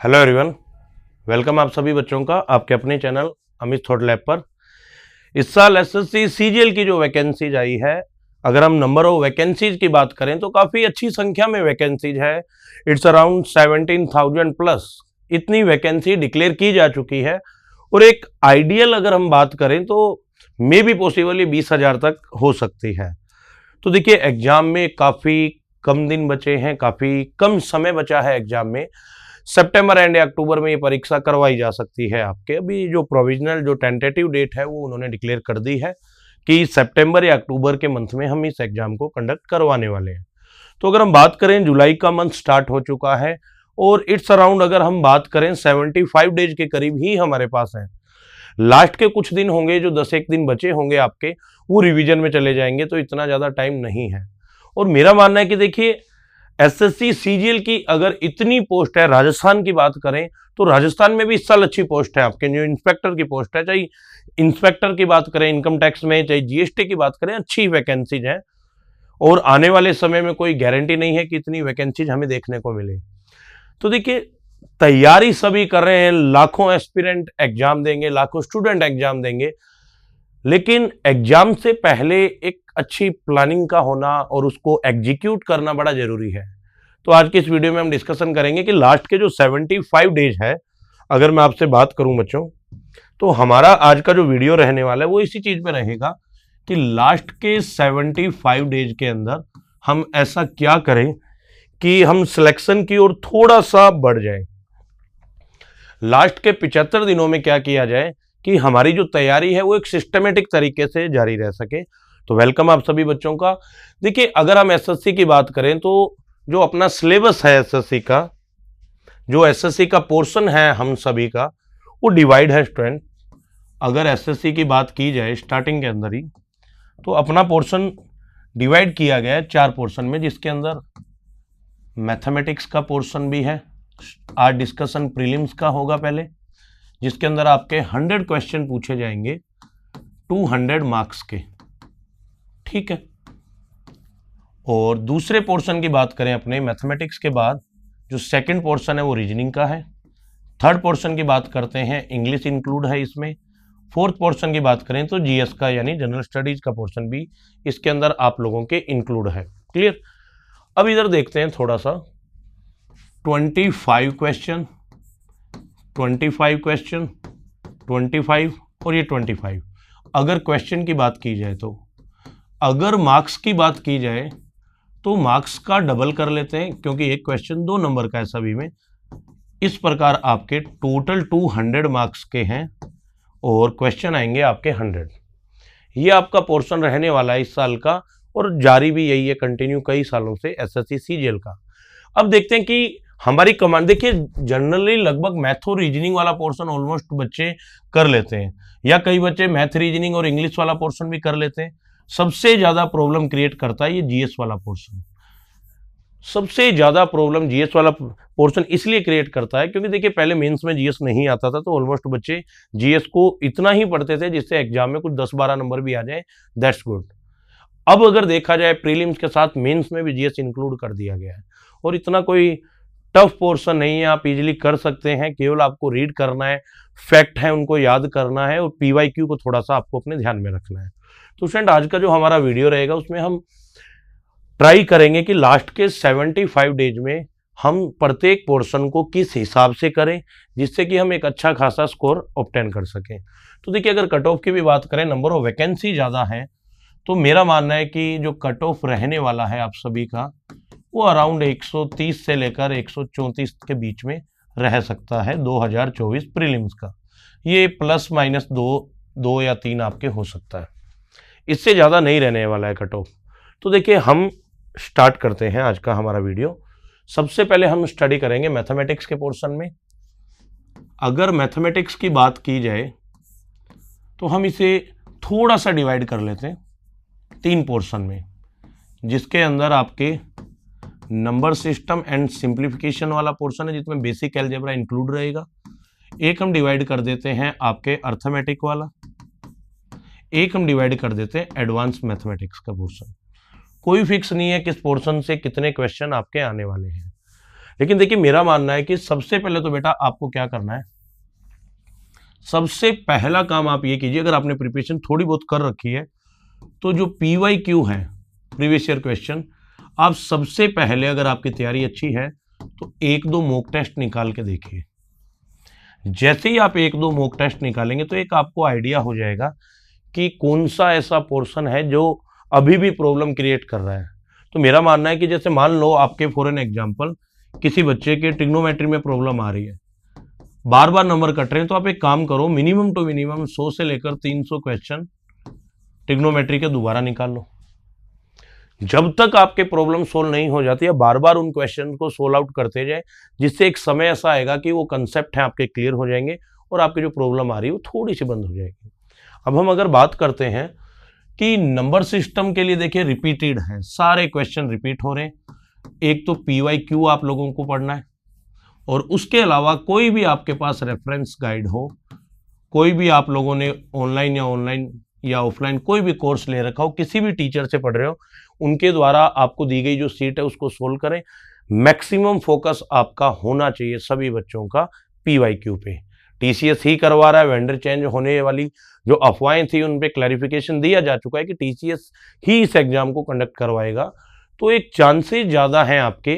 Hello everyone, welcome आप सभी बच्चों का आपके अपने चैनल अमित थॉट लैब पर। इस साल एसएससी सीजीएल की जो वैकेंसीज आई है, अगर हम नंबर ऑफ वैकेंसीज की बात करें तो काफ़ी अच्छी संख्या में वैकेंसीज है। इट्स अराउंड 17,000 प्लस इतनी वैकेंसी डिक्लेयर की जा चुकी है। और एक आइडियल अगर हम बात करें तो मे बी पॉसिबली 20,000 तक हो सकती है। तो देखिए, एग्जाम में काफ़ी कम दिन बचे हैं, काफ़ी कम समय बचा है एग्जाम में। सितंबर एंड अक्टूबर में ये परीक्षा करवाई जा सकती है आपके। अभी जो प्रोविजनल जो टेंटेटिव डेट है वो उन्होंने डिक्लेयर कर दी है कि सितंबर या अक्टूबर के मंथ में हम इस एग्जाम को कंडक्ट करवाने वाले हैं। तो अगर हम बात करें, जुलाई का मंथ स्टार्ट हो चुका है और इट्स अराउंड अगर हम बात करें 75 डेज के करीब ही हमारे पास है। लास्ट के कुछ दिन होंगे, जो 10 दिन बचे होंगे आपके, वो रिवीजन में चले जाएंगे, तो इतना ज़्यादा टाइम नहीं है। और मेरा मानना है कि देखिए, एसएससी सीजीएल की अगर इतनी पोस्ट है, राजस्थान की बात करें तो राजस्थान में भी इस साल अच्छी पोस्ट है आपके। जो इंस्पेक्टर की पोस्ट है, चाहे इंस्पेक्टर की बात करें इनकम टैक्स में, चाहे जीएसटी की बात करें, अच्छी वैकेंसीज हैं। और आने वाले समय में कोई गारंटी नहीं है कि इतनी वैकेंसीज हमें देखने को मिले। तो देखिए, तैयारी सभी कर रहे हैं, लाखों एस्पिरेंट एग्जाम देंगे, लाखों स्टूडेंट एग्जाम देंगे, लेकिन एग्जाम से पहले एक अच्छी प्लानिंग का होना और उसको एग्जीक्यूट करना बड़ा जरूरी है। तो आज की इस वीडियो में हम डिस्कशन करेंगे कि लास्ट के जो 75 डेज है, अगर मैं आपसे बात करूं बच्चों, तो हमारा आज का जो वीडियो रहने वाला है वो इसी चीज पे रहेगा कि लास्ट के 75 डेज के अंदर हम ऐसा क्या करें कि हम सिलेक्शन की ओर थोड़ा सा बढ़ जाए। लास्ट के 75 दिनों में क्या किया जाए कि हमारी जो तैयारी है वो एक सिस्टमेटिक तरीके से जारी रह सके। तो वेलकम आप सभी बच्चों का। देखिए, अगर हम एसएससी की बात करें तो जो अपना सिलेबस है एसएससी का, जो एसएससी का पोर्शन है हम सभी का, वो डिवाइड है स्टूडेंट। अगर एसएससी की बात की जाए स्टार्टिंग के अंदर ही, तो अपना पोर्शन डिवाइड किया गया है 4 पोर्शन में, जिसके अंदर मैथमेटिक्स का पोर्शन भी है। आज डिस्कशन प्रीलिम्स का होगा पहले, जिसके अंदर आपके 100 क्वेश्चन पूछे जाएंगे 200 मार्क्स के, ठीक है। और दूसरे पोर्शन की बात करें अपने मैथमेटिक्स के बाद, जो सेकंड पोर्शन है वो रीजनिंग का है। थर्ड पोर्शन की बात करते हैं, इंग्लिश इंक्लूड है इसमें। फोर्थ पोर्शन की बात करें तो जीएस का यानी जनरल स्टडीज का पोर्शन भी इसके अंदर आप लोगों के इंक्लूड है। क्लियर। अब इधर देखते हैं थोड़ा सा, 25 क्वेश्चन, 25 क्वेश्चन, 25 और ये 25। अगर क्वेश्चन की बात की जाए, तो अगर मार्क्स की बात की जाए तो मार्क्स का डबल कर लेते हैं, क्योंकि एक क्वेश्चन 2 नंबर का है सभी में। इस प्रकार आपके टोटल 200 मार्क्स के हैं और क्वेश्चन आएंगे आपके 100। ये आपका पोर्शन रहने वाला है इस साल का, और जारी भी यही है कंटिन्यू कई सालों से एसएससी सीजीएल का। अब देखते हैं कि हमारी कमांड, देखिए जनरली लगभग मैथ और रीजनिंग वाला पोर्शन ऑलमोस्ट बच्चे कर लेते हैं, या कई बच्चे मैथ रीजनिंग और इंग्लिश वाला पोर्शन भी कर लेते हैं। सबसे ज्यादा प्रॉब्लम क्रिएट करता है ये जीएस वाला पोर्शन। सबसे ज्यादा प्रॉब्लम जीएस वाला पोर्शन इसलिए क्रिएट करता है क्योंकि देखिए, पहले मेंस में जीएस नहीं आता था, तो ऑलमोस्ट बच्चे जीएस को इतना ही पढ़ते थे जिससे एग्जाम में कुछ 10-12 नंबर भी आ जाए, दैट्स गुड। अब अगर देखा जाए, प्रीलिम्स के साथ मेंस में भी जीएस इंक्लूड कर दिया गया है, और इतना कोई टफ पोर्शन नहीं है, आप इजीली कर सकते हैं। केवल आपको रीड करना है, फैक्ट है उनको याद करना है, और पीवाईक्यू को थोड़ा सा आपको अपने ध्यान में रखना है। तो स्टूडेंट, आज का जो हमारा वीडियो रहेगा उसमें हम ट्राई करेंगे कि लास्ट के 75 डेज में हम प्रत्येक पोर्शन को किस हिसाब से करें, जिससे कि हम एक अच्छा खासा स्कोर ऑब्टेन कर सकें। तो देखिए, अगर कट ऑफ की भी बात करें, नंबर ऑफ वैकेंसी ज़्यादा है, तो मेरा मानना है कि जो कट ऑफ रहने वाला है आप सभी का, वो अराउंड 130 से लेकर 134 के बीच में रह सकता है 2024 प्रीलिम्स का। ये प्लस माइनस 2 या 3 आपके हो सकता है, इससे ज़्यादा नहीं रहने वाला है कट ऑफ। तो देखिए, हम स्टार्ट करते हैं आज का हमारा वीडियो। सबसे पहले हम स्टडी करेंगे मैथमेटिक्स के पोर्शन में। अगर मैथमेटिक्स की बात की जाए तो हम इसे थोड़ा सा डिवाइड कर लेते हैं 3 पोर्शन में, जिसके अंदर आपके नंबर सिस्टम एंड सिंप्लीफिकेशन वाला पोर्शन है, जिसमें बेसिक अलजेब्रा इंक्लूड रहेगा। एक हम डिवाइड कर देते हैं आपके अर्थमेटिक वाला, एक हम डिवाइड कर देते हैं एडवांस मैथमेटिक्स का पोर्शन। कोई फिक्स नहीं है किस पोर्शन से कितने क्वेश्चन आपके आने वाले हैं, लेकिन देखिए मेरा मानना है कि सबसे पहले तो बेटा आपको क्या करना है, सबसे पहला काम आप ये कीजिए, अगर आपने प्रिपरेशन थोड़ी बहुत कर रखी है तो जो PYQ है, प्रीवियस ईयर क्वेश्चन, आप सबसे पहले अगर आपकी तैयारी अच्छी है तो एक दो मॉक टेस्ट निकाल के देखिए। जैसे ही आप एक दो मॉक टेस्ट निकालेंगे तो एक आपको आइडिया हो जाएगा कि कौन सा ऐसा पोर्शन है जो अभी भी प्रॉब्लम क्रिएट कर रहा है। तो मेरा मानना है कि जैसे मान लो आपके फॉर एन एग्जांपल किसी बच्चे के ट्रिग्नोमेट्री में प्रॉब्लम आ रही है, बार बार नंबर कट रहे हैं, तो आप एक काम करो, मिनिमम टू मिनिमम 100 से लेकर 300 क्वेश्चन ट्रिग्नोमेट्री के दोबारा निकाल लो। जब तक आपके प्रॉब्लम सोल्व नहीं हो जाती है, बार बार उन क्वेश्चन को सोल्व आउट करते जाए, जिससे एक समय ऐसा आएगा कि वो कंसेप्ट है आपके क्लियर हो जाएंगे और आपकी जो प्रॉब्लम आ रही है वो थोड़ी सी बंद हो जाएगी। अब हम अगर बात करते हैं कि नंबर सिस्टम के लिए, देखिए रिपीटेड है, सारे क्वेश्चन रिपीट हो रहे हैं। एक तो PYQ आप लोगों को पढ़ना है और उसके अलावा कोई भी आपके पास रेफरेंस गाइड हो, कोई भी आप लोगों ने ऑनलाइन या ऑफलाइन कोई भी कोर्स ले रखा हो, किसी भी टीचर से पढ़ रहे हो, उनके द्वारा आपको दी गई जो सीट है उसको सोल्व करें। मैक्सिमम फोकस आपका होना चाहिए सभी बच्चों का PYQ पे। TCS ही करवा रहा है, वेंडर चेंज होने वाली जो अफवाहें थी उन पे क्लैरिफिकेशन दिया जा चुका है कि TCS ही इस एग्जाम को कंडक्ट करवाएगा। तो एक चांसेस ज़्यादा हैं आपके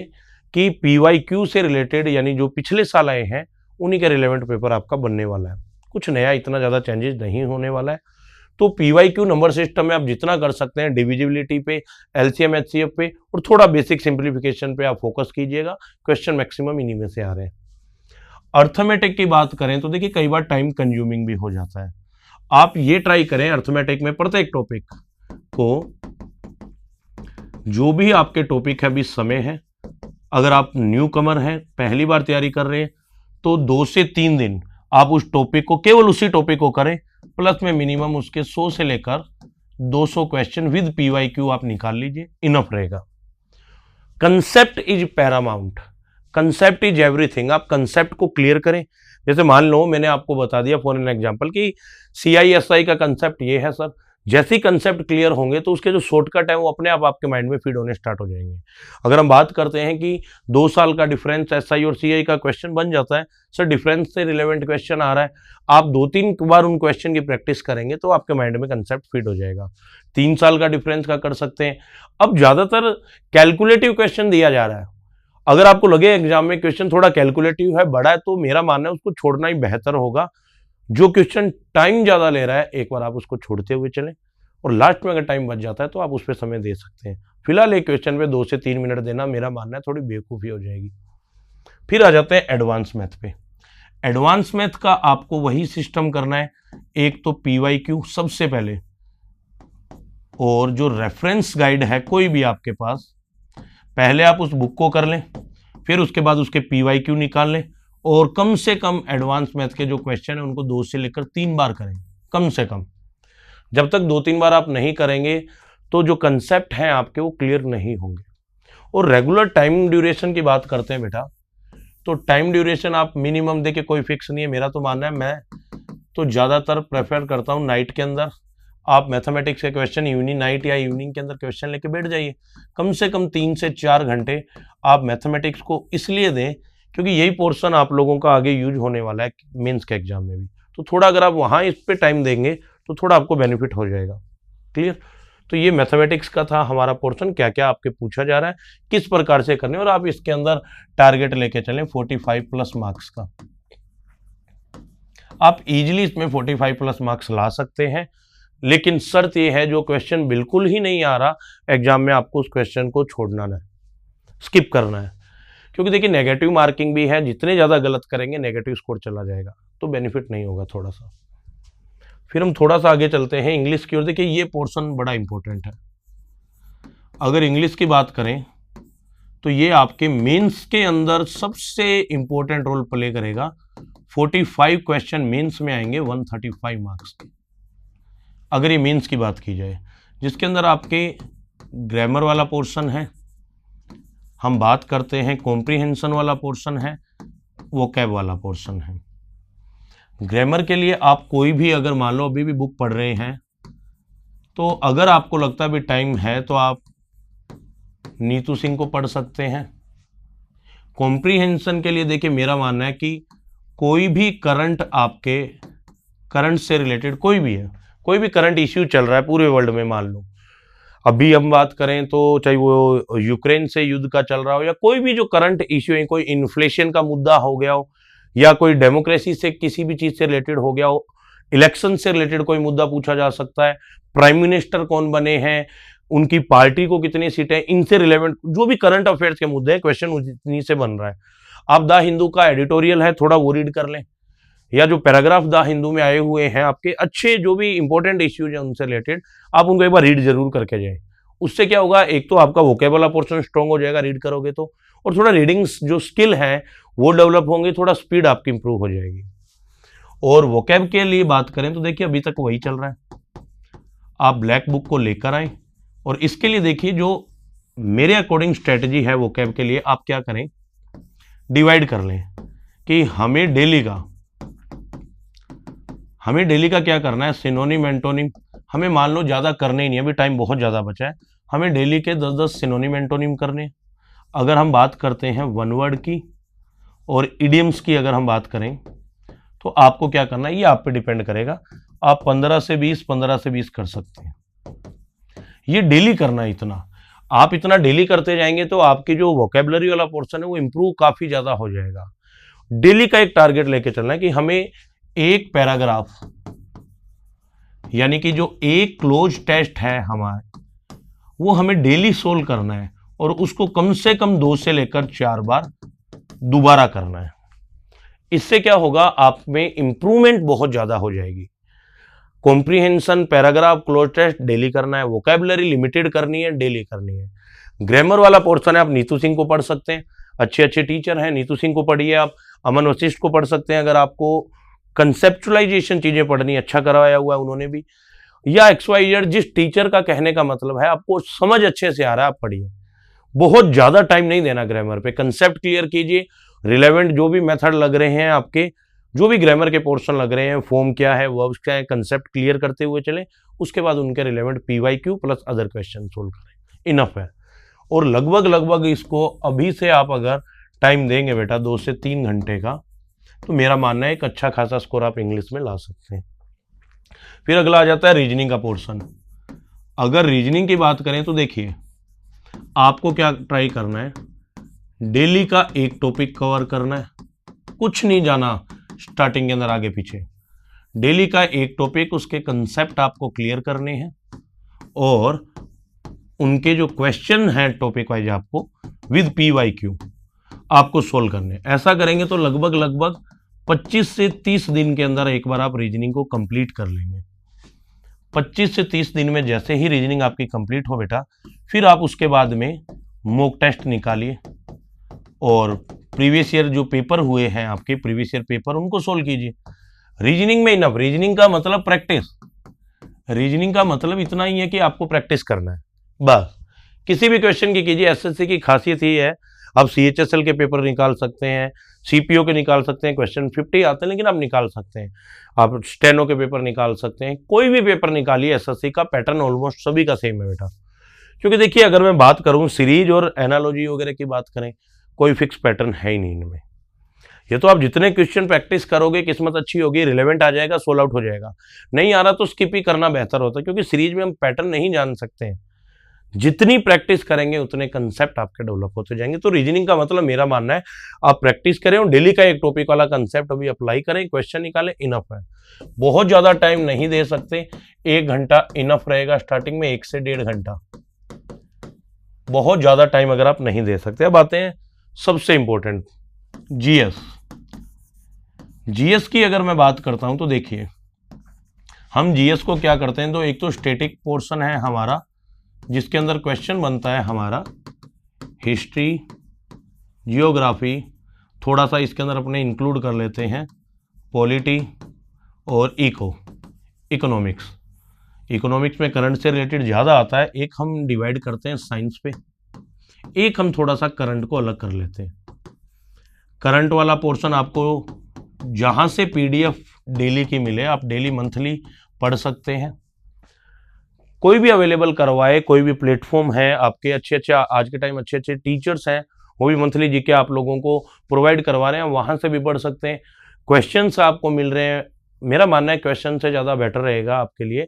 कि PYQ से रिलेटेड, यानी जो पिछले साल आए हैं उन्हीं का रिलेवेंट पेपर आपका बनने वाला है। कुछ नया इतना ज़्यादा चेंजेस नहीं होने वाला है। तो PYQ नंबर सिस्टम में आप जितना कर सकते हैं, डिविजिबिलिटी पे, LCM HCF पे और थोड़ा बेसिक सिंप्लीफिकेशन पे आप फोकस कीजिएगा। क्वेश्चन मैक्सिमम इन्हीं में से आ रहे हैं। अर्थमेटिक की बात करें तो देखिए कई बार टाइम कंज्यूमिंग भी हो जाता है। आप ये ट्राई करें अर्थमेटिक में प्रत्येक टॉपिक को, जो भी आपके टॉपिक है, अभी समय है, अगर आप न्यू कमर हैं, पहली बार तैयारी कर रहे हैं, तो 2 से 3 दिन आप उस टॉपिक को, केवल उसी टॉपिक को करें, प्लस में मिनिमम उसके 100 से लेकर 200 क्वेश्चन विद PYQ आप निकाल लीजिए, इनफ रहेगा। Concept is Paramount, concept is everything. आप कंसेप्ट को क्लियर करें। जैसे मान लो मैंने आपको बता दिया फॉर एन एग्जांपल कि CISI का कंसेप्ट ये है सर, जैसे ही कंसेप्ट क्लियर होंगे तो उसके जो शॉर्टकट है वो अपने आप आपके माइंड में फीड होने स्टार्ट हो जाएंगे। अगर हम बात करते हैं कि 2 साल का डिफरेंस SI और CI का क्वेश्चन बन जाता है, सर डिफरेंस से रिलेवेंट क्वेश्चन आ रहा है, आप 2-3 बार उन क्वेश्चन की प्रैक्टिस करेंगे तो आपके माइंड में कंसेप्ट फीड हो जाएगा। 3 साल का डिफरेंस का कर सकते हैं। अब ज्यादातर कैलकुलेटिव क्वेश्चन दिया जा रहा है, अगर आपको लगे एग्जाम में क्वेश्चन थोड़ा कैलकुलेटिव है, बड़ा है, तो मेरा मानना है उसको छोड़ना ही बेहतर होगा। जो क्वेश्चन टाइम ज्यादा ले रहा है एक बार आप उसको छोड़ते हुए चलें, और लास्ट में अगर टाइम बच जाता है तो आप उस पर समय दे सकते हैं। फिलहाल एक क्वेश्चन पे 2 से 3 मिनट देना मेरा मानना है थोड़ी बेवकूफ़ी हो जाएगी। फिर आ जाते हैं एडवांस मैथ पे। एडवांस मैथ का आपको वही सिस्टम करना है, एक तो PYQ सबसे पहले, और जो रेफरेंस गाइड है कोई भी आपके पास, पहले आप उस बुक को कर लें, फिर उसके बाद उसके PYQ निकाल लें, और कम से कम एडवांस मैथ के जो क्वेश्चन है उनको 2 से लेकर 3 बार करें कम से कम। जब तक 2-3 बार आप नहीं करेंगे तो जो कंसेप्ट हैं आपके वो क्लियर नहीं होंगे। और रेगुलर टाइम ड्यूरेशन की बात करते हैं बेटा, तो टाइम ड्यूरेशन आप मिनिमम देखिए, कोई फिक्स नहीं है, मेरा तो मानना है, मैं तो ज़्यादातर प्रेफर करता हूँ नाइट के अंदर आप मैथमेटिक्स के क्वेश्चन इवनिंग, नाइट या इवनिंग के अंदर क्वेश्चन लेके बैठ जाइए। कम से कम 3 से 4 घंटे आप मैथमेटिक्स को इसलिए दें क्योंकि यही पोर्शन आप लोगों का आगे यूज होने वाला है मेंस के एग्जाम में भी। तो थोड़ा अगर आप वहाँ इस पे टाइम देंगे तो थोड़ा आपको बेनिफिट हो जाएगा। क्लियर? तो ये मैथमेटिक्स का था हमारा पोर्शन, क्या क्या आपके पूछा जा रहा है, किस प्रकार से करने, और आप इसके अंदर टारगेट लेके चलें 45 प्लस मार्क्स का। आप इजीली इसमें 45 प्लस मार्क्स ला सकते हैं, लेकिन शर्त ये है जो क्वेश्चन बिल्कुल ही नहीं आ रहा एग्जाम में, आपको उस क्वेश्चन को छोड़ना है, स्किप करना है। क्योंकि देखिए नेगेटिव मार्किंग भी है, जितने ज़्यादा गलत करेंगे नेगेटिव स्कोर चला जाएगा, तो बेनिफिट नहीं होगा थोड़ा सा। फिर हम थोड़ा सा आगे चलते हैं इंग्लिश की ओर। देखिए ये पोर्शन बड़ा इंपॉर्टेंट है। अगर इंग्लिश की बात करें तो ये आपके मेंस के अंदर सबसे इंपॉर्टेंट रोल प्ले करेगा। 45 क्वेश्चन मेंस में आएंगे 135 मार्क्स के, अगर ये मेंस की बात की जाए, जिसके अंदर आपके ग्रामर वाला पोर्शन है, हम बात करते हैं कॉम्प्रिहेंशन वाला पोर्शन है, वोकैब वाला पोर्शन है। ग्रामर के लिए आप कोई भी, अगर मान लो अभी भी बुक पढ़ रहे हैं, तो अगर आपको लगता है भी टाइम है तो आप नीतू सिंह को पढ़ सकते हैं। कॉम्प्रीहेंशन के लिए देखिए मेरा मानना है कि कोई भी करंट आपके करंट से रिलेटेड कोई भी है, कोई भी करंट इश्यू चल रहा है पूरे वर्ल्ड में, मान लो अभी हम बात करें तो चाहे वो यूक्रेन से युद्ध का चल रहा हो या कोई भी जो करंट इश्यू है, कोई इन्फ्लेशन का मुद्दा हो गया हो या कोई डेमोक्रेसी से किसी भी चीज से रिलेटेड हो गया हो, इलेक्शन से रिलेटेड कोई मुद्दा पूछा जा सकता है, प्राइम मिनिस्टर कौन बने हैं, उनकी पार्टी को कितनी सीटें, इनसे रिलेवेंट जो भी करंट अफेयर्स के मुद्दे हैं, क्वेश्चन उन्हीं से बन रहा है। आप द हिंदू का एडिटोरियल है, थोड़ा वो रीड कर लें, या जो पैराग्राफ द हिंदू में आए हुए हैं आपके अच्छे जो भी इंपॉर्टेंट इश्यूज हैं उनसे रिलेटेड, आप उनको एक बार रीड जरूर करके जाए। उससे क्या होगा, एक तो आपका वोकेबुलरी पोर्शन स्ट्रांग हो जाएगा रीड करोगे तो, और थोड़ा रीडिंग जो स्किल है वो डेवलप होंगे, थोड़ा स्पीड आपकी इंप्रूव हो जाएगी। और वोकेब के लिए बात करें तो देखिए अभी तक वही चल रहा है, आप ब्लैक बुक को लेकर आए और इसके लिए देखिए जो मेरे अकॉर्डिंग स्ट्रेटजी है वोकेब के लिए, आप क्या करें, डिवाइड कर लें कि हमें डेली का क्या करना है, सिनोनिम एंटोनिम हमें मान लो ज़्यादा करने ही नहीं है, अभी टाइम बहुत ज़्यादा बचा है, हमें डेली के 10-10 सिनोनिम एंटोनिम करने। अगर हम बात करते हैं वन वर्ड की और इडियम्स की अगर हम बात करें तो आपको क्या करना है, ये आप पे डिपेंड करेगा, आप 15 से 20 कर सकते हैं। ये डेली करना है, इतना आप इतना डेली करते जाएंगे तो आपकी जो वोकेबलरी वाला पोर्शन है वो इंप्रूव काफ़ी ज़्यादा हो जाएगा। डेली का एक टारगेट लेके चलना है कि हमें एक पैराग्राफ, यानी कि जो एक क्लोज टेस्ट है हमारा, वो हमें डेली सोल्व करना है और उसको कम से कम 2 से लेकर 4 बार दोबारा करना है। इससे क्या होगा, आप में इंप्रूवमेंट बहुत ज्यादा हो जाएगी। Comprehension, paragraph, cloze test daily करना है, वोकैबुलरी लिमिटेड करनी है, डेली करनी है। ग्रामर वाला पोर्शन है, आप नीतू सिंह को पढ़ सकते हैं, अच्छे अच्छे टीचर हैं, नीतू सिंह को पढ़िए, आप अमन वशिष्ठ को पढ़ सकते हैं अगर आपको कंसेप्चुलाइजेशन चीजें पढ़नी, अच्छा करवाया हुआ है उन्होंने भी, या XYZ जिस टीचर का कहने का मतलब है आपको समझ अच्छे से आ रहा है आप पढ़िए। बहुत ज्यादा टाइम नहीं देना ग्रामर पे, कंसेप्ट क्लियर कीजिए, रिलेवेंट जो भी मेथड लग रहे हैं आपके, जो भी ग्रामर के पोर्शन लग रहे हैं, फॉर्म क्या है, वर्ब्स क्या है, कंसेप्ट क्लियर करते हुए चले, उसके बाद उनके relevant PYQ plus other question solve करें, इनफ है। और लगभग इसको अभी से आप अगर टाइम देंगे बेटा 2 से 3 घंटे का, तो मेरा मानना है एक अच्छा खासा स्कोर आप इंग्लिश में ला सकते हैं। फिर अगला आ जाता है रीजनिंग का पोर्शन। अगर रीजनिंग की बात करें तो देखिए आपको क्या ट्राई करना है, डेली का एक टॉपिक कवर करना है, कुछ नहीं जाना स्टार्टिंग के अंदर आगे पीछे, डेली का एक टॉपिक, उसके कंसेप्ट आपको क्लियर करने हैं और उनके जो क्वेश्चन हैं टॉपिक वाइज आपको विद PYQ आपको सोल्व करने। ऐसा करेंगे तो लगभग 25 से 30 दिन के अंदर एक बार आप रीजनिंग को कंप्लीट कर लेंगे। 25 से 30 दिन में जैसे ही रीजनिंग आपकी कंप्लीट हो बेटा, फिर आप उसके बाद में मॉक टेस्ट निकालिए और प्रीवियस ईयर जो पेपर हुए हैं आपके, प्रीवियस ईयर पेपर, उनको सोल्व कीजिए। रीजनिंग में इनफ, रीजनिंग का मतलब प्रैक्टिस, रीजनिंग का मतलब इतना ही है कि आपको प्रैक्टिस करना है बस। किसी भी क्वेश्चन की कीजिए, SSC की खासियत ही है, आप CHSL के पेपर निकाल सकते हैं, CPO के निकाल सकते हैं, क्वेश्चन 50 आते हैं लेकिन आप निकाल सकते हैं, आप स्टेनो के पेपर निकाल सकते हैं, कोई भी पेपर निकालिए, SSC का पैटर्न ऑलमोस्ट सभी का सेम है बेटा। क्योंकि देखिए अगर मैं बात करूं सीरीज और एनालॉजी वगैरह की बात करें, कोई फिक्स पैटर्न है ही नहीं इनमें। ये तो आप जितने क्वेश्चन प्रैक्टिस करोगे, किस्मत अच्छी होगी, रिलेवेंट आ जाएगा, सोल्व आउट हो जाएगा, नहीं आ रहा तो स्किप ही करना बेहतर होता है, क्योंकि सीरीज में हम पैटर्न नहीं जान सकते हैं। जितनी प्रैक्टिस करेंगे उतने कंसेप्ट आपके डेवलप होते जाएंगे। तो रीजनिंग का मतलब मेरा मानना है आप प्रैक्टिस करें और डेली का एक टॉपिक वाला कंसेप्ट अभी अप्लाई करें, क्वेश्चन निकालें, इनफ है। बहुत ज्यादा टाइम नहीं दे सकते, 1 घंटा इनफ रहेगा स्टार्टिंग में, 1 से 1.5 घंटा, बहुत ज्यादा टाइम अगर आप नहीं दे सकते। अब आते हैं सबसे इंपॉर्टेंट जीएस की अगर मैं बात करता हूं तो देखिए हम जीएस को क्या करते हैं, तो एक तो स्टैटिक पोर्शन है हमारा जिसके अंदर क्वेश्चन बनता है हमारा हिस्ट्री, जियोग्राफी, थोड़ा सा इसके अंदर अपने इंक्लूड कर लेते हैं पॉलिटी और इकोनॉमिक्स। इकोनॉमिक्स में करंट से रिलेटेड ज़्यादा आता है, एक हम डिवाइड करते हैं साइंस पे, एक हम थोड़ा सा करंट को अलग कर लेते हैं। करंट वाला पोर्शन आपको जहाँ से PDF डेली की मिले, आप डेली मंथली पढ़ सकते हैं, कोई भी अवेलेबल करवाए, कोई भी प्लेटफॉर्म है आपके, अच्छे आज के टाइम अच्छे टीचर्स हैं, वो भी मंथली जीके आप लोगों को प्रोवाइड करवा रहे हैं, वहाँ से भी पढ़ सकते हैं। क्वेश्चंस आपको मिल रहे हैं, मेरा मानना है क्वेश्चन से ज़्यादा बेटर रहेगा आपके लिए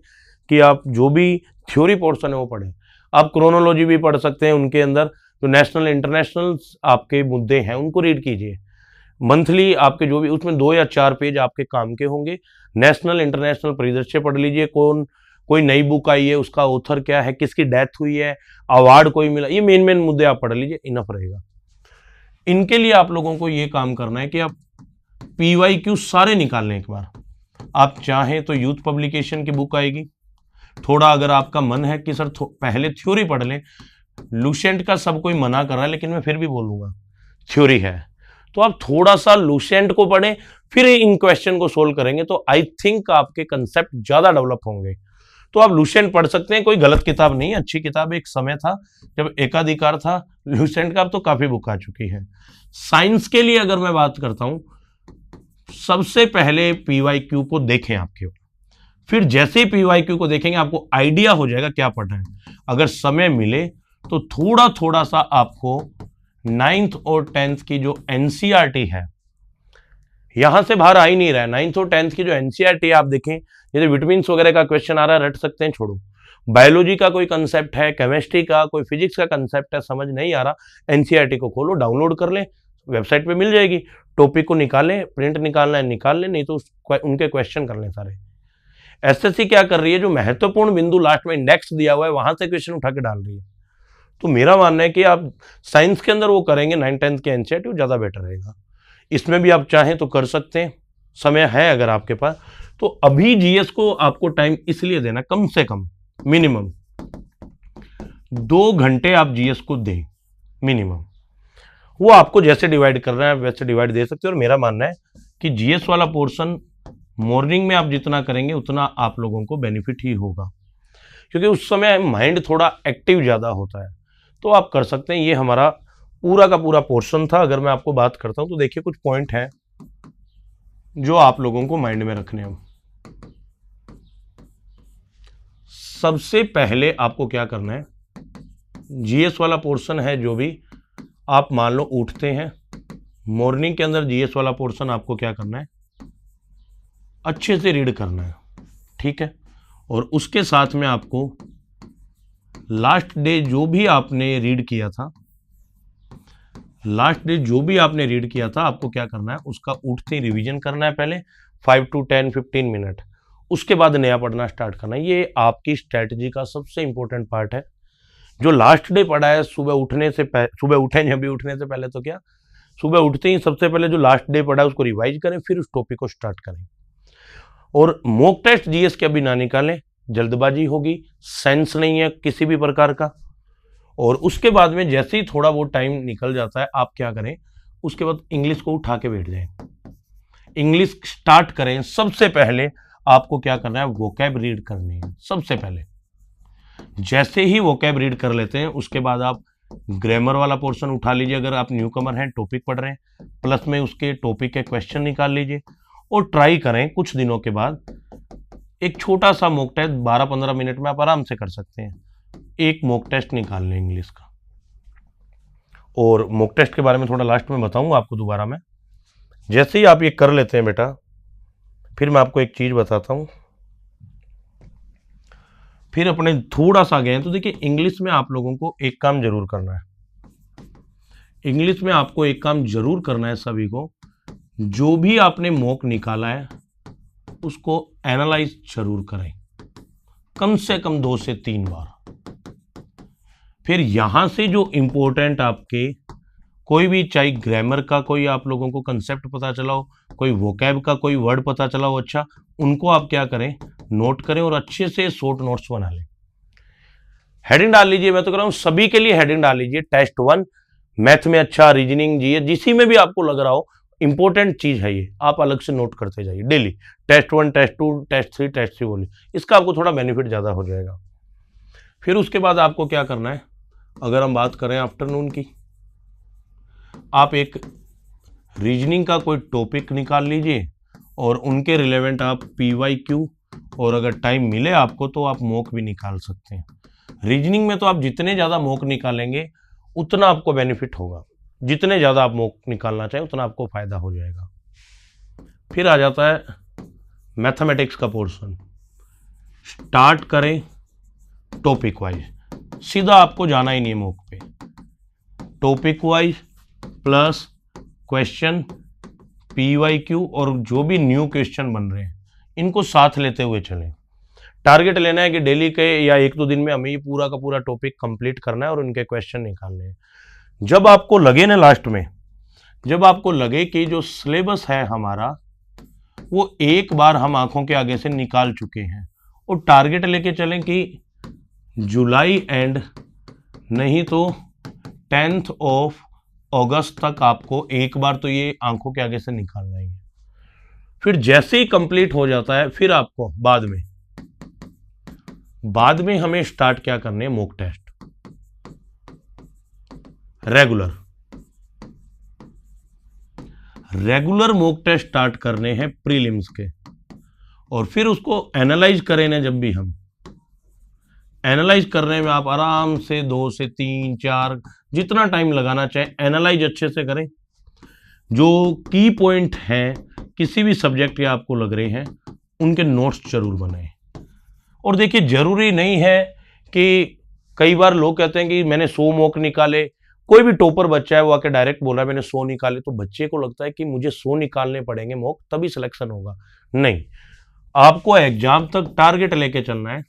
कि आप जो भी थ्योरी पोर्शन है वो पढ़ें। आप क्रोनोलॉजी भी पढ़ सकते हैं, उनके अंदर जो नेशनल इंटरनेशनल आपके मुद्दे हैं उनको रीड कीजिए। मंथली आपके जो भी उसमें 2 या 4 पेज आपके काम के होंगे। नेशनल इंटरनेशनल परिदृश्य पढ़ लीजिए, कोई नई बुक आई है, उसका ऑथर क्या है, किसकी डेथ हुई है, अवार्ड कोई मिला, ये मेन मुद्दे आप पढ़ लीजिए, इनफ रहेगा। इनके लिए आप लोगों को ये काम करना है कि आप PYQ सारे निकाल लें एक बार। आप चाहें तो यूथ पब्लिकेशन की बुक आएगी, थोड़ा अगर आपका मन है कि सर पहले थ्योरी पढ़ लें, लुसेंट का सब कोई मना कर रहा है लेकिन मैं फिर भी बोलूंगा थ्योरी है, तो आप थोड़ा सा लुसेंट को पढ़ें, फिर इन क्वेश्चन को सोल्व करेंगे तो आई थिंक आपके कंसेप्ट ज्यादा डेवलप होंगे। तो आप लुसेंट पढ़ सकते हैं, कोई गलत किताब नहीं, अच्छी किताब। एक समय था जब एकाधिकार था लुसेंट का, अब तो काफी बुक आ चुकी है। साइंस के लिए अगर मैं बात करता हूं, सबसे पहले PYQ को देखें आपके, फिर जैसे ही PYQ को देखेंगे आपको आइडिया हो जाएगा क्या पढ़ना है। अगर समय मिले तो थोड़ा थोड़ा सा आपको 9th और 10th की जो NCERT है, यहां से बाहर आ ही नहीं रहा है। 9th और 10th की जो NCERT आप देखें, जैसे विटामिन वगैरह का क्वेश्चन आ रहा है, रट सकते हैं, छोड़ो। बायोलॉजी का कोई कंसेप्ट है, केमिस्ट्री का, कोई फिजिक्स का कंसेप्ट है, समझ नहीं आ रहा, NCERT को खोलो, डाउनलोड कर लें, वेबसाइट पे मिल जाएगी, टॉपिक को निकालें, प्रिंट निकालना है निकाल लें, नहीं तो उनके क्वेश्चन कर लें सारे। SSC क्या कर रही है, जो महत्वपूर्ण बिंदु लास्ट में इंडेक्स दिया हुआ है वहां से क्वेश्चन उठा के डाल रही है। तो मेरा मानना है कि आप साइंस के अंदर वो करेंगे 9th-10th के NCERT, ज्यादा बेटर रहेगा। इसमें भी आप चाहें तो कर सकते हैं, समय है अगर आपके पास तो। अभी GS को आपको टाइम इसलिए देना, कम से कम मिनिमम 2 घंटे आप GS को दें मिनिमम। वो आपको जैसे डिवाइड करना है वैसे डिवाइड दे सकते हो। और मेरा मानना है कि GS वाला पोर्शन मॉर्निंग में आप जितना करेंगे उतना आप लोगों को बेनिफिट ही होगा, क्योंकि उस समय माइंड थोड़ा एक्टिव ज़्यादा होता है। तो आप कर सकते हैं। ये हमारा पूरा का पूरा पोर्शन था। अगर मैं आपको बात करता हूं तो देखिए कुछ पॉइंट हैं जो आप लोगों को माइंड में रखने हैं। सबसे पहले आपको क्या करना है, GS वाला पोर्शन है जो भी आप मान लो उठते हैं मॉर्निंग के अंदर, GS वाला पोर्शन आपको क्या करना है, अच्छे से रीड करना है, ठीक है। और उसके साथ में आपको लास्ट डे जो भी आपने रीड किया था, आपको क्या करना है, उसका उठते ही रिवीजन करना है पहले 5 to 10-15 मिनट, उसके बाद नया पढ़ना स्टार्ट करना है। ये आपकी स्ट्रेटजी का सबसे इंपॉर्टेंट पार्ट है। जो लास्ट डे पढ़ा है, सुबह उठने से पहले तो क्या, सुबह उठते ही सबसे पहले जो लास्ट डे पढ़ा है उसको रिवाइज करें, फिर उस टॉपिक को स्टार्ट करें। और मॉक टेस्ट GS के अभी ना निकालें, जल्दबाजी होगी, सेंस नहीं है किसी भी प्रकार का। और उसके बाद में जैसे ही थोड़ा वो टाइम निकल जाता है, आप क्या करें, उसके बाद इंग्लिश को उठा के बैठ जाएं, इंग्लिश स्टार्ट करें। सबसे पहले आपको क्या करना है, वोकैब रीड करनी है सबसे पहले। जैसे ही वोकैब रीड कर लेते हैं उसके बाद आप ग्रामर वाला पोर्शन उठा लीजिए। अगर आप न्यू कमर हैं, टॉपिक पढ़ रहे हैं, प्लस में उसके टॉपिक के क्वेश्चन निकाल लीजिए और ट्राई करें कुछ दिनों के बाद एक छोटा सा मॉक टेस्ट 12-15 मिनट में आप आराम से कर सकते हैं। एक मॉक टेस्ट निकाल लें इंग्लिश का। और मॉक टेस्ट के बारे में थोड़ा लास्ट में बताऊंगा आपको दोबारा मैं। जैसे ही आप ये कर लेते हैं बेटा, फिर मैं आपको एक चीज बताता हूं। फिर अपने थोड़ा सा गए तो देखिए, इंग्लिश में आप लोगों को एक काम जरूर करना है। इंग्लिश में आपको एक काम जरूर करना है सभी को, जो भी आपने मॉक निकाला है उसको एनालाइज जरूर करें, कम से कम 2 से 3 बार। फिर यहां से जो इंपॉर्टेंट आपके कोई भी, चाहे ग्रामर का कोई आप लोगों को कंसेप्ट पता चला हो, कोई वोकैब का कोई वर्ड पता चला हो, अच्छा, उनको आप क्या करें, नोट करें और अच्छे से शॉर्ट नोट्स बना लें। हेडिंग डाल लीजिए, मैं तो कह रहा हूं सभी के लिए हेडिंग डाल लीजिए। टेस्ट 1 मैथ में अच्छा, रीजनिंग, GS, जिसी में भी आपको लग रहा हो इंपॉर्टेंट चीज है ये, आप अलग से नोट करते जाइए daily. Test 1, test 2, test 3, test 3 बोलिए, इसका आपको थोड़ा बेनिफिट ज्यादा हो जाएगा। फिर उसके बाद आपको क्या करना है, अगर हम बात करें आफ्टरनून की, आप एक रीजनिंग का कोई टॉपिक निकाल लीजिए और उनके रिलेवेंट आप PYQ, और अगर टाइम मिले आपको तो आप मॉक भी निकाल सकते हैं। रीजनिंग में तो आप जितने ज़्यादा मॉक निकालेंगे उतना आपको बेनिफिट होगा। जितने ज़्यादा आप मॉक निकालना चाहें उतना आपको फ़ायदा हो जाएगा। फिर आ जाता है मैथमेटिक्स का पोर्शन। स्टार्ट करें टॉपिक वाइज, सीधा आपको जाना ही नहीं है मॉक पे। Topic wise plus question PYQ और जो भी न्यू क्वेश्चन बन रहे हैं इनको साथ लेते हुए चलें। टारगेट लेना है कि डेली के या 1-2 दिन में हमें ये पूरा का पूरा टॉपिक कंप्लीट करना है और उनके क्वेश्चन निकालने हैं। जब आपको लगे ना लास्ट में, जब आपको लगे कि जो सिलेबस है हमारा वो एक बार हम आंखों के आगे से निकाल चुके हैं, और टारगेट लेके चलें कि जुलाई एंड नहीं तो 10th ऑफ अगस्त तक आपको एक बार तो ये आंखों के आगे से निकालना ही है। फिर जैसे ही कंप्लीट हो जाता है फिर आपको बाद में हमें स्टार्ट क्या करने हैं, mock test regular mock test start करने हैं प्रीलिम्स के, और फिर उसको एनालाइज करें ना। जब भी हम एनालाइज करने में आप आराम से 2 से 3 4 जितना टाइम लगाना चाहे एनालाइज अच्छे से करें। जो की पॉइंट हैं किसी भी सब्जेक्ट के आपको लग रहे हैं उनके नोट्स जरूर बनाएं। और देखिए जरूरी नहीं है कि, कई बार लोग कहते हैं कि मैंने 100 मॉक निकाले, कोई भी टॉपर बच्चा है वो आके डायरेक्ट बोला मैंने 100 निकाले, तो बच्चे को लगता है कि मुझे 100 निकालने पड़ेंगे मॉक तभी सिलेक्शन होगा। नहीं, आपको एग्जाम तक टारगेट लेके चलना है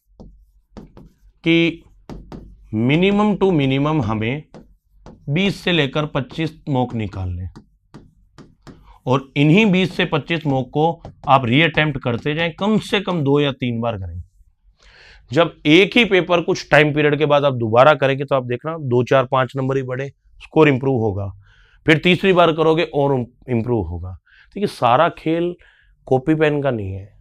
कि मिनिमम टू मिनिमम हमें 20 से लेकर 25 मॉक निकालने, और इन्हीं 20 से 25 मॉक को आप रीअटेम्प्ट करते जाएं, कम से कम 2 या 3 बार करें। जब एक ही पेपर कुछ टाइम पीरियड के बाद आप दोबारा करेंगे तो आप देखना 2 4 5 नंबर ही बढ़े, स्कोर इंप्रूव होगा। फिर तीसरी बार करोगे और इंप्रूव होगा। देखिए सारा खेल कॉपी पेन का नहीं है।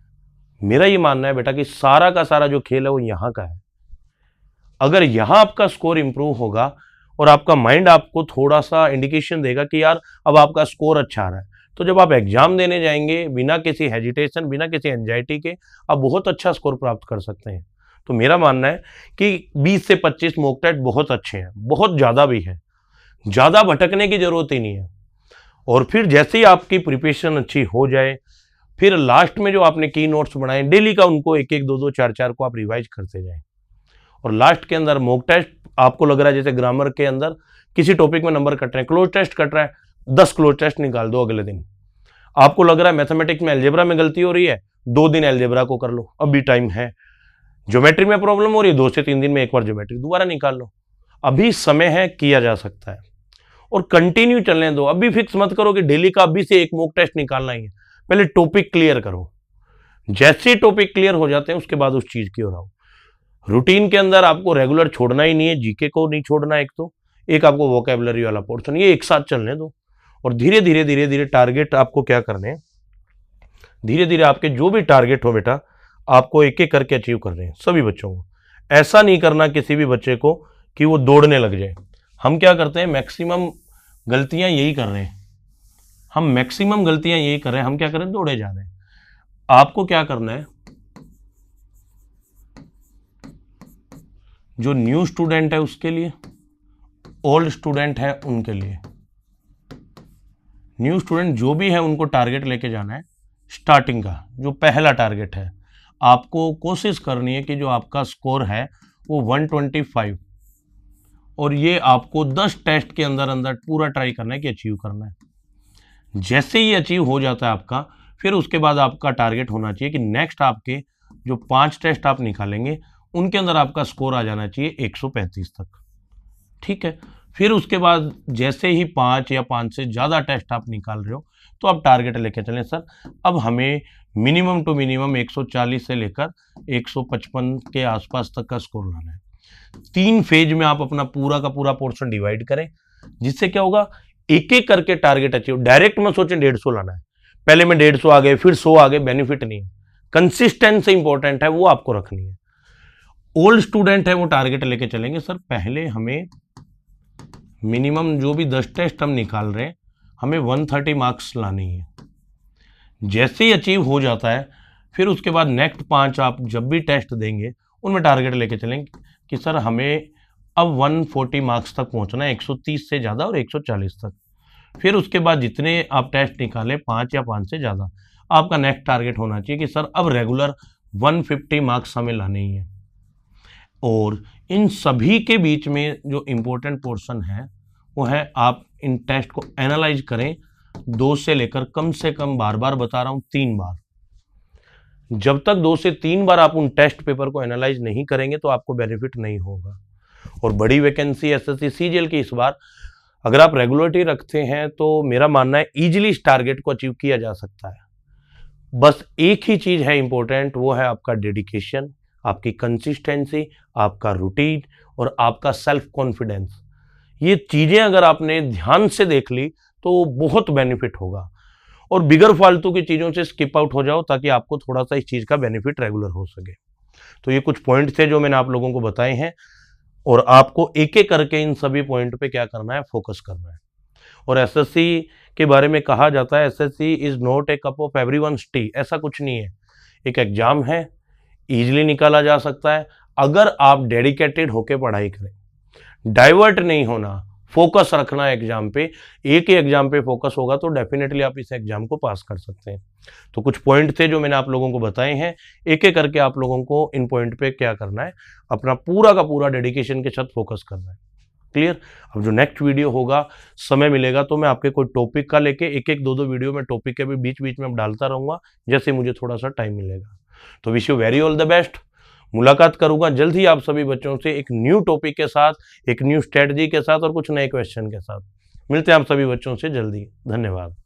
मेरा ये मानना है बेटा कि सारा का सारा जो खेल है वो यहाँ का है। अगर यहाँ आपका स्कोर इंप्रूव होगा और आपका माइंड आपको थोड़ा सा इंडिकेशन देगा कि यार अब आपका स्कोर अच्छा आ रहा है, तो जब आप एग्जाम देने जाएंगे बिना किसी हेजिटेशन, बिना किसी एंजाइटी के आप बहुत अच्छा स्कोर प्राप्त कर सकते हैं। तो मेरा मानना है कि 20 से 25 मॉक टेस्ट बहुत अच्छे हैं, बहुत ज़्यादा भी है, ज़्यादा भटकने की जरूरत ही नहीं है। और फिर जैसे ही आपकी प्रिपरेशन अच्छी हो जाए, फिर लास्ट में जो आपने की नोट्स बनाए डेली का उनको 1-1 2-2 4-4 को आप रिवाइज करते जाएं। और लास्ट के अंदर मॉक टेस्ट आपको लग रहा है जैसे ग्रामर के अंदर किसी टॉपिक में नंबर कट रहे हैं, क्लोज टेस्ट कट रहा है, 10 क्लोज टेस्ट निकाल दो अगले दिन। आपको लग रहा है मैथमेटिक्स में अलजेब्रा में गलती हो रही है, 2 दिन अलजेब्रा को कर लो, अभी टाइम है। ज्योमेट्री में प्रॉब्लम हो रही है, 2 से 3 दिन में एक बार ज्योमेट्री दोबारा निकाल लो, अभी समय है, किया जा सकता है। और कंटिन्यू चलने दो, अभी फिक्स मत करो कि डेली का अभी से एक मॉक टेस्ट निकालना ही है। पहले टॉपिक क्लियर करो, जैसे टॉपिक क्लियर हो जाते हैं उसके बाद उस चीज की ओर आओ। रूटीन के अंदर आपको रेगुलर छोड़ना ही नहीं है, जीके को नहीं छोड़ना, एक आपको वोकैबुलरी वाला पोर्शन, ये एक साथ चलने दो। और धीरे धीरे टारगेट आपको क्या करने हैं, धीरे धीरे आपके जो भी टारगेट हो बेटा आपको एक एक करके अचीव करने हैं सभी बच्चों को। ऐसा नहीं करना किसी भी बच्चे को कि वो दौड़ने लग जाए। हम क्या करते हैं, मैक्सिमम गलतियां यही कर रहे हैं, हम क्या कर रहे हैं, दौड़े जा रहे हैं। आपको क्या करना है, जो न्यू स्टूडेंट है उसके लिए, ओल्ड स्टूडेंट है उनके लिए, न्यू स्टूडेंट जो भी है उनको टारगेट लेके जाना है। स्टार्टिंग का जो पहला टारगेट है, आपको कोशिश करनी है कि जो आपका स्कोर है वो 125, और ये आपको 10 टेस्ट के अंदर अंदर पूरा ट्राई करना है कि अचीव करना है। जैसे ही अचीव हो जाता है आपका, फिर उसके बाद आपका टारगेट होना चाहिए कि नेक्स्ट आपके जो 5 टेस्ट आप निकालेंगे उनके अंदर आपका स्कोर आ जाना चाहिए 135 तक। ठीक है, फिर उसके बाद जैसे ही 5 या 5 से ज़्यादा टेस्ट आप निकाल रहे हो तो आप टारगेट लेके चलें, सर अब हमें मिनिमम टू मिनिमम 140 से लेकर 155 के आसपास तक का स्कोर लाना है। 3 फेज में आप अपना पूरा का पूरा पोर्शन डिवाइड करें, जिससे क्या होगा, एक एक करके टारगेट अचीव। डायरेक्ट में सोचें 150 लाना है, पहले में 150 आ गए फिर 100 आ गए, बेनिफिट नहीं है। कंसिस्टेंसी इंपॉर्टेंट है, वो आपको रखनी है। ओल्ड स्टूडेंट है वो टारगेट लेके चलेंगे, सर पहले हमें मिनिमम जो भी 10 टेस्ट हम निकाल रहे हैं हमें 130 मार्क्स लानी है। जैसे ही अचीव हो जाता है फिर उसके बाद नेक्स्ट 5 आप जब भी टेस्ट देंगे उनमें टारगेट लेके चलेंगे कि सर हमें अब 140 मार्क्स तक पहुंचना है, 130 से ज़्यादा और 140 तक। फिर उसके बाद जितने आप टेस्ट निकालें 5 या 5 से ज़्यादा, आपका नेक्स्ट टारगेट होना चाहिए कि सर अब रेगुलर 150 मार्क्स हमें लाने ही है। और इन सभी के बीच में जो इम्पोर्टेंट पोर्शन है वो है आप इन टेस्ट को एनालाइज करें 2 से लेकर कम से कम, बार बार बता रहा हूं, 3 बार। जब तक 2 से 3 बार आप उन टेस्ट पेपर को एनालाइज नहीं करेंगे तो आपको बेनिफिट नहीं होगा। और बड़ी वैकेंसी एसएससी सीजीएल की इस बार अगर आप रेगुलरिटी रखते हैं तो मेरा मानना है इजीली इस टारगेट को अचीव किया जा सकता है। बस एक ही चीज है इंपॉर्टेंट, वो है आपका डेडिकेशन, आपकी कंसिस्टेंसी, आपका रूटीन और आपका सेल्फ कॉन्फिडेंस। ये चीजें अगर आपने ध्यान से देख ली तो बहुत बेनिफिट होगा। और बिगर फालतू की चीजों से स्किप आउट हो जाओ ताकि आपको थोड़ा सा इस चीज का बेनिफिट रेगुलर हो सके। तो ये कुछ पॉइंट थे जो मैंने आप लोगों को बताए हैं और आपको एक एक करके इन सभी पॉइंट पे क्या करना है, फोकस करना है। और एसएससी के बारे में कहा जाता है SSC is not a cup of everyone's T, ऐसा कुछ नहीं है। एक एग्जाम है, इजीली निकाला जा सकता है अगर आप डेडिकेटेड होके पढ़ाई करें, डाइवर्ट नहीं होना, फोकस रखना है एग्जाम पे। एक ही एग्जाम पे फोकस होगा तो डेफिनेटली आप इस एग्जाम को पास कर सकते हैं। तो कुछ पॉइंट थे जो मैंने आप लोगों को बताए हैं, एक एक करके आप लोगों को इन पॉइंट पे क्या करना है, अपना पूरा का पूरा डेडिकेशन के साथ फोकस करना है। क्लियर? अब जो नेक्स्ट वीडियो होगा, समय मिलेगा तो मैं आपके कोई टॉपिक का लेके एक एक 2-2 वीडियो में टॉपिक के भी बीच बीच में डालता रहूंगा जैसे मुझे थोड़ा सा टाइम मिलेगा। तो wish you very all the best. मुलाकात करूंगा जल्द ही आप सभी बच्चों से एक न्यू टॉपिक के साथ, एक न्यू स्ट्रेटजी के साथ और कुछ नए क्वेश्चन के साथ। मिलते हैं आप सभी बच्चों से जल्दी। धन्यवाद।